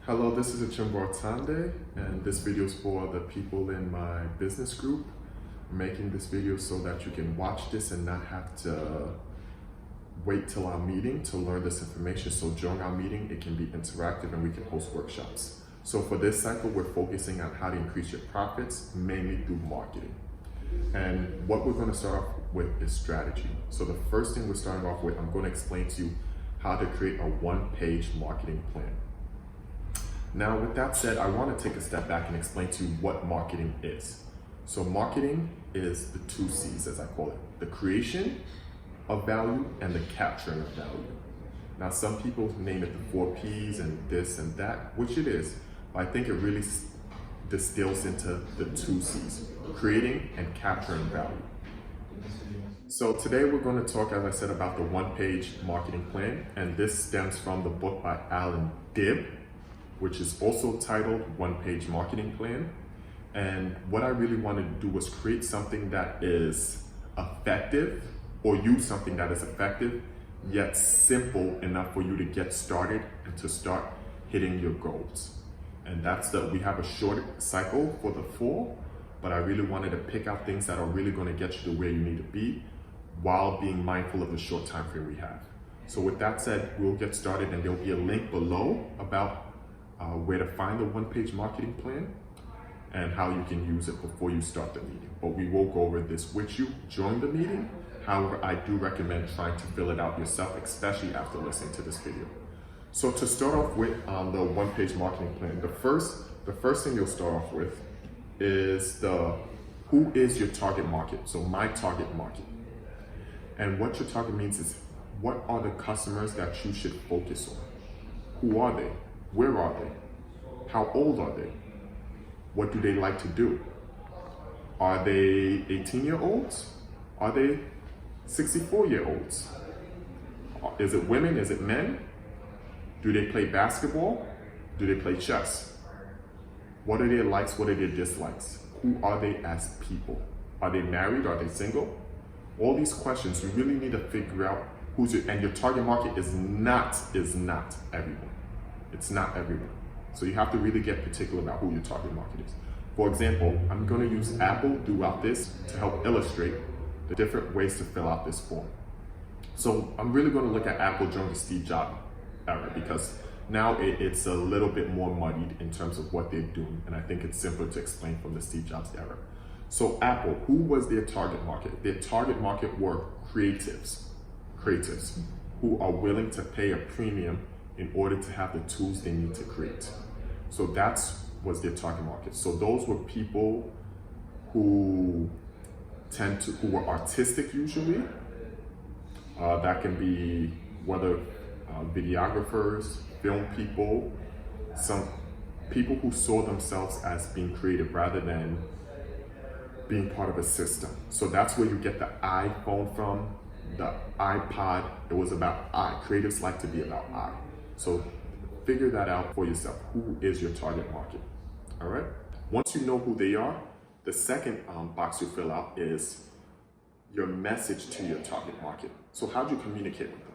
Hello, this is Achumboro Ataande, and this video is for the people in my business group. I'm making this video so that you can watch this and not have to wait till our meeting to learn this information. So during our meeting, it can be interactive and we can host workshops. So for this cycle, we're focusing on how to increase your profits, mainly through marketing. And what we're going to start off with is strategy. So the first thing we're starting off with, I'm going to explain to you how to create a one-page marketing plan. Now, with that said, I want to take a step back and explain to you what marketing is. So marketing is the 2 C's, as I call it: the creation of value and the capturing of value. Now, some people name it the 4 P's and this and that, which it is, but I think it really distills into the 2 C's: creating and capturing value. So today we're going to talk, as I said, about the one-page marketing plan, and this stems from the book by Alan Dibb, which is also titled One-Page Marketing Plan. And what I really wanted to do was create something that is effective, or use something that is effective, yet simple enough for you to get started and to start hitting your goals. And we have a short cycle for the fall, but I really wanted to pick out things that are really going to get you to where you need to be while being mindful of the short time frame we have. So with that said, we'll get started, and there'll be a link below about where to find the one-page marketing plan and how you can use it before you start the meeting. But we will go over this with you during the meeting. However, I do recommend trying to fill it out yourself, especially after listening to this video. So to start off with the one-page marketing plan, the first thing you'll start off with is who is your target market? So my target market. And what your target means is, what are the customers that you should focus on? Who are they? Where are they? How old are they? What do they like to do? Are they 18-year-olds? Are they 64-year-olds? Is it women? Is it men? Do they play basketball? Do they play chess? What are their likes? What are their dislikes? Who are they as people? Are they married? Are they single? All these questions, you really need to figure out and your target market is not everyone. It's not everyone. So you have to really get particular about who your target market is. For example, I'm going to use Apple throughout this to help illustrate the different ways to fill out this form. So I'm really going to look at Apple during the Steve Jobs era, because now it's a little bit more muddied in terms of what they're doing, and I think it's simpler to explain from the Steve Jobs era. So Apple, who was their target market? Their target market were creatives who are willing to pay a premium in order to have the tools they need to create. So was their target market. So those were people who were artistic usually. That can be whether videographers, film people, some people who saw themselves as being creative rather than being part of a system. So that's where you get the iPhone from, the iPod. It was about I. Creatives like to be about I. So figure that out for yourself. Who is your target market? All right. Once you know who they are, the second box you fill out is your message to your target market. So how do you communicate with them?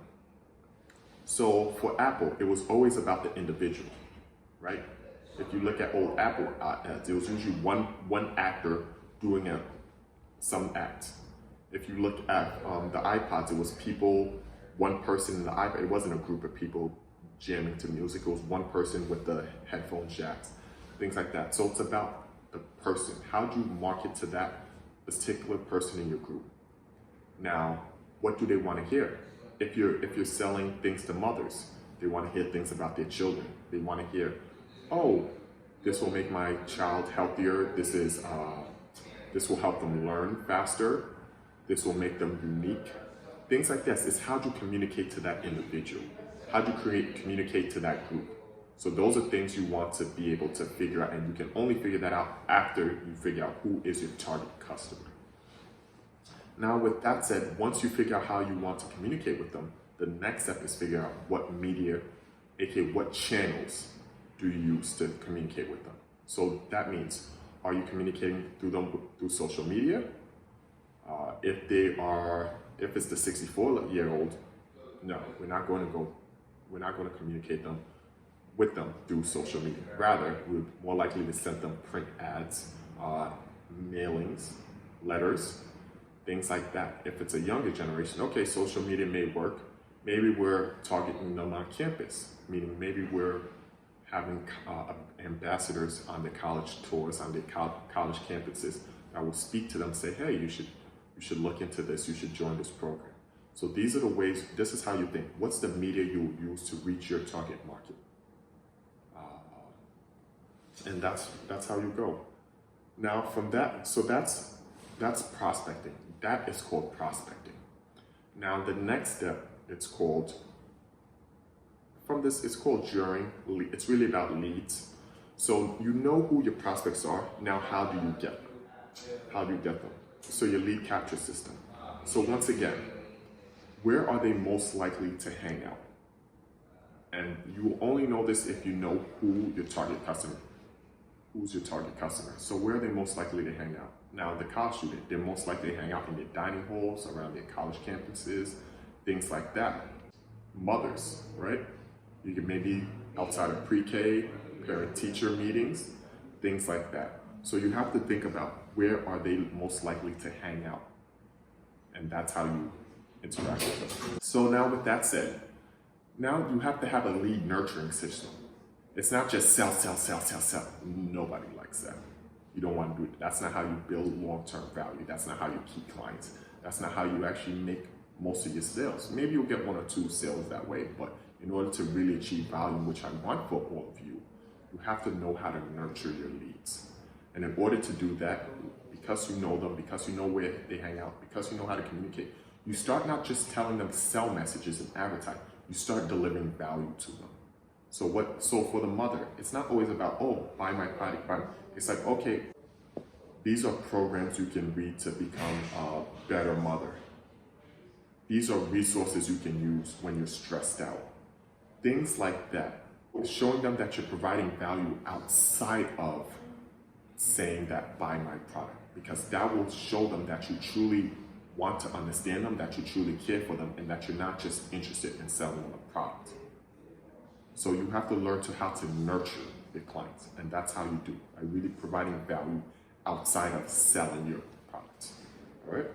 So for Apple, it was always about the individual, right? If you look at old Apple ads, it was usually one actor doing some act. If you look at the iPods, it was people, one person in the iPod. It wasn't a group of people jamming to music. It was one person with the headphone jacks, things like that. So it's about the person. How do you market to that particular person in your group? Now, what do they want to hear? If you're selling things to mothers, they want to hear things about their children. They want to hear, oh, this will make my child healthier. This will help them learn faster. This will make them unique. Things like this is how do you communicate to that individual? How do you communicate to that group? So those are things you want to be able to figure out, and you can only figure that out after you figure out who is your target customer. Now, with that said, once you figure out how you want to communicate with them, the next step is figure out what media, aka what channels do you use to communicate with them. So that means, are you communicating through social media? If it's the 64-year-old, no, we're not going to communicate them with them through social media. Rather, we're more likely to send them print ads, mailings, letters, things like that. If it's a younger generation, okay, social media may work. Maybe we're targeting them on campus, meaning maybe we're having ambassadors on the college tours, on the college campuses that will speak to them, say, hey, you should look into this, you should join this program. So these are the ways, this is how you think. What's the media you will use to reach your target market? And that's how you go. Now from that, so that's prospecting. That is called prospecting. Now the next step, it's called juring. It's really about leads. So you know who your prospects are. Now how do you get them? How do you get them? So your lead capture system. So once again, where are they most likely to hang out? And you will only know this if you know who your target customer. Who's your target customer? So where are they most likely to hang out? Now the college student, they're most likely to hang out in their dining halls, around their college campuses, things like that. Mothers, right? You can maybe outside of pre-K, parent-teacher meetings, things like that. So you have to think about where are they most likely to hang out? And that's how you interact with them. So now with that said, now you have to have a lead nurturing system. It's not just sell, sell, sell, sell, sell. Nobody likes that. You don't want to do it. That's not how you build long-term value. That's not how you keep clients. That's not how you actually make most of your sales. Maybe you'll get 1 or 2 sales that way, but in order to really achieve value, which I want for all of you, you have to know how to nurture your leads. And in order to do that, because you know them, because you know where they hang out, because you know how to communicate, you start not just telling them sell messages and advertise, you start delivering value to them. So for the mother, it's not always about, oh, buy my product, buy. It's like, okay, these are programs you can read to become a better mother. These are resources you can use when you're stressed out. Things like that. Showing them that you're providing value outside of saying that buy my product, because that will show them that you truly want to understand them, that you truly care for them, and that you're not just interested in selling them a product. So you have to learn how to nurture your clients, and that's how you do, by really providing value outside of selling your product. All right?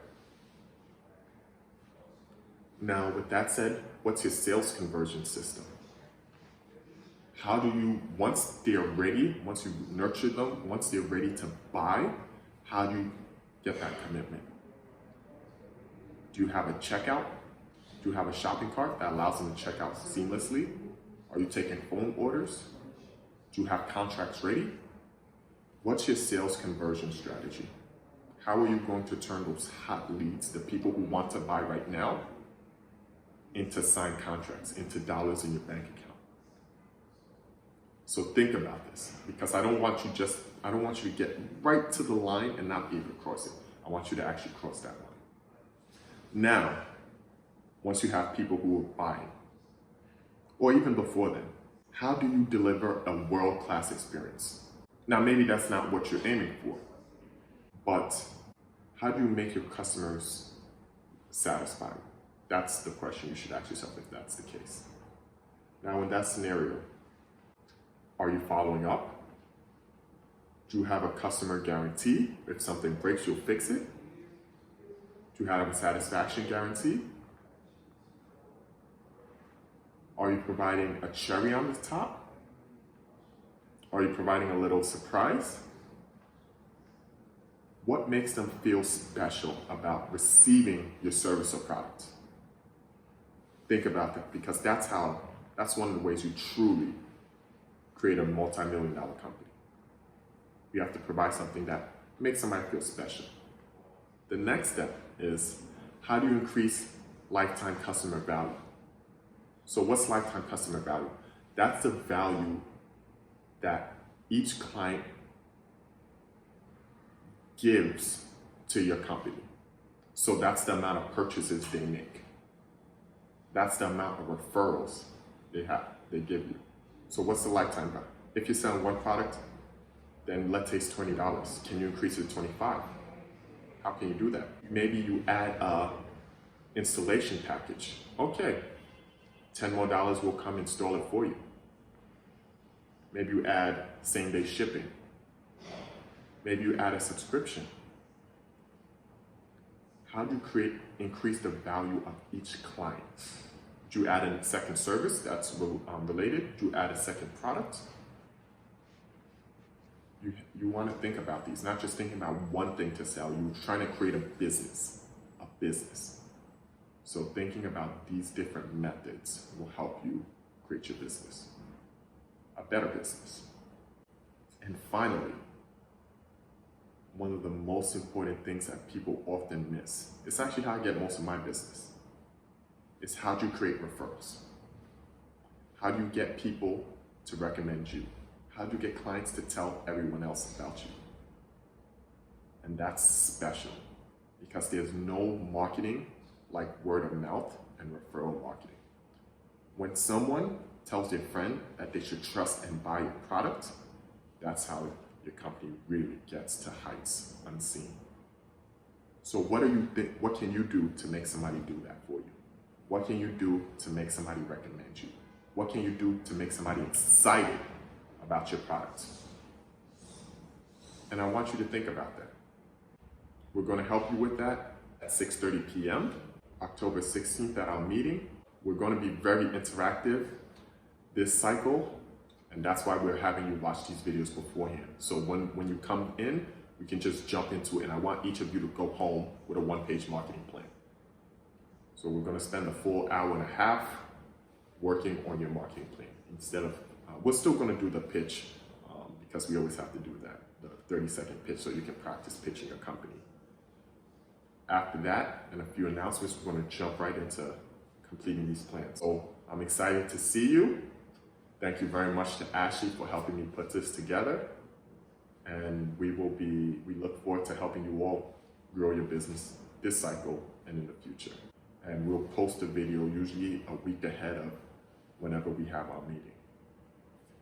Now, with that said, what's your sales conversion system? How do you, once they're ready, once you nurture them, once they're ready to buy, how do you get that commitment? Do you have a checkout? Do you have a shopping cart that allows them to check out seamlessly? Are you taking phone orders? Do you have contracts ready? What's your sales conversion strategy? How are you going to turn those hot leads, the people who want to buy right now, into signed contracts, into dollars in your bank account? So think about this, because I don't want you to get right to the line and not be able to cross it. I want you to actually cross that line. Now, once you have people who are buying, or even before then, how do you deliver a world-class experience? Now, maybe that's not what you're aiming for, but how do you make your customers satisfied? That's the question you should ask yourself if that's the case. Now, in that scenario, are you following up? Do you have a customer guarantee? If something breaks, you'll fix it? Do you have a satisfaction guarantee? Are you providing a cherry on the top? Are you providing a little surprise? What makes them feel special about receiving your service or product? Think about that, because that's one of the ways you truly create a multi-million-dollar company. You have to provide something that makes somebody feel special. The next step is, how do you increase lifetime customer value? So what's lifetime customer value? That's the value that each client gives to your company. So that's the amount of purchases they make. That's the amount of referrals they give you. So what's the lifetime value? If you're selling one product, then let's say it's $20. Can you increase it to $25? How can you do that? Maybe you add an installation package. Okay, $10 more will come install it for you. Maybe you add same-day shipping. Maybe you add a subscription. How do you increase the value of each client? Do you add a second service that's related? Do you add a second product? You want to think about these, not just thinking about one thing to sell. You're trying to create a business. So thinking about these different methods will help you create your business, a better business. And finally, one of the most important things that people often miss, it's actually how I get most of my business, is how do you create referrals? How do you get people to recommend you? How do you get clients to tell everyone else about you? And that's special because there's no marketing like word of mouth and referral marketing. When someone tells their friend that they should trust and buy your product, that's how your company really gets to heights unseen. So what can you do to make somebody do that for you? What can you do to make somebody recommend you? What can you do to make somebody excited about your product? And I want you to think about that. We're going to help you with that at 6:30 p.m. October 16th at our meeting. We're going to be very interactive this cycle, and that's why we're having you watch these videos beforehand. So when you come in, we can just jump into it, and I want each of you to go home with a one-page marketing plan. So we're going to spend a full hour and a half working on your marketing plan. Instead of, we're still going to do the pitch because we always have to do that, the 30-second pitch, so you can practice pitching a company. After that, and a few announcements, we're going to jump right into completing these plans. So I'm excited to see you. Thank you very much to Ashley for helping me put this together. And we look forward to helping you all grow your business this cycle and in the future. And we'll post a video usually a week ahead of whenever we have our meeting.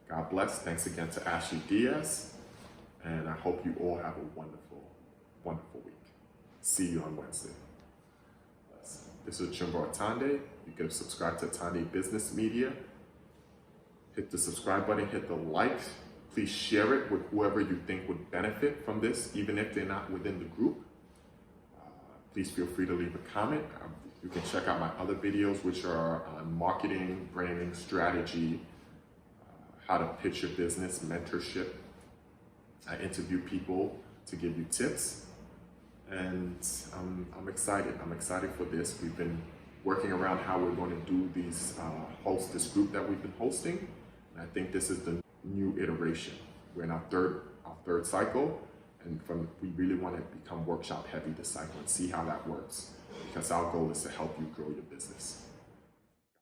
God bless. Thanks again to Ashley Diaz. And I hope you all have a wonderful, wonderful week. See you on Wednesday. This is Achumboro Ataande. You can subscribe to Ataande Business Media. Hit the subscribe button, hit the like. Please share it with whoever you think would benefit from this, even if they're not within the group. Please feel free to leave a comment. You can check out my other videos, which are on marketing, branding, strategy, how to pitch your business, mentorship. I interview people to give you tips. And I'm excited. I'm excited for this. We've been working around how we're going to do these, host this group that we've been hosting. And I think this is the new iteration. We're in our third cycle, and we really want to become workshop heavy this cycle and see how that works. Because our goal is to help you grow your business.